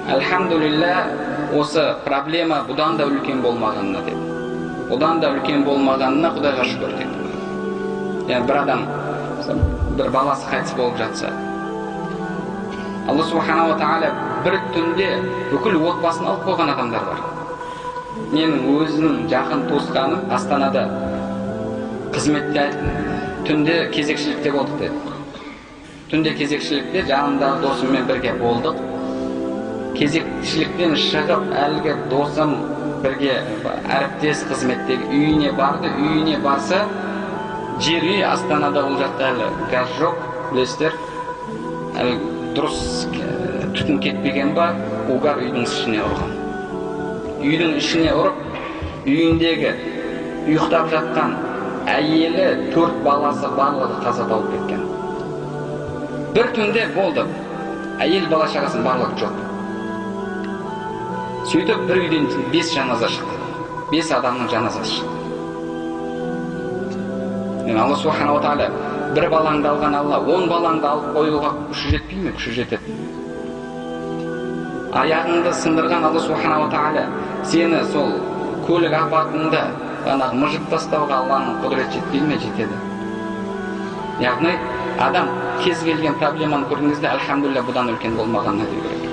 Альхамдулилля, осы проблема бұдан да үлкен болмағанына деді. Бұдан да үлкен болмағанына Құдайға шүкір деді. Yani bir adam, bir balası қайтыс болып жатса, Алла Субханала Тағала бір түнде бүкіл отбасын алып қойған адамдар бар. Менің өзінің жақын туысқаным Астанада қызметте түнде кезекшілікте болдық деді. Түнде кезекшілікте жанымдағы досыммен бірге болдық. Кезекшіліктен шығып, әлгі досым бірге әріптес қызметтегі үйіне барды. Үйіне барса, жер үй Астанада ол жақта әлі газ жоқ, білесіздер. Дұрыс түтін кетпеген ба, угар үйдің ішіне ұрған. Үйдің ішіне ұрып, үйіндегі ұйықтап жатқан әйелі, 4 баласы барлығы қаза тауып кеткен. Бір түнде болды. Әйел бала шағасын барлығы жоқ. Сөйтіп бір үйден 5 жаназа шықты. 5 адамның жаназасы шықты. Алла Субханала Тағала бір балаңды алған Алла 10 балаңды алып қоюға күші жетпей ме? Күші жетеді. Аяғыңды сындырған Алла Субханала Тағала сені сол көлік апатында мыжып тастауға Алланың құдірет жетпей ме? Жетеді. Яғни адам кез келген проблеманы көрген кезде альхамдулилля бұдан үлкен болмағанына деу керек.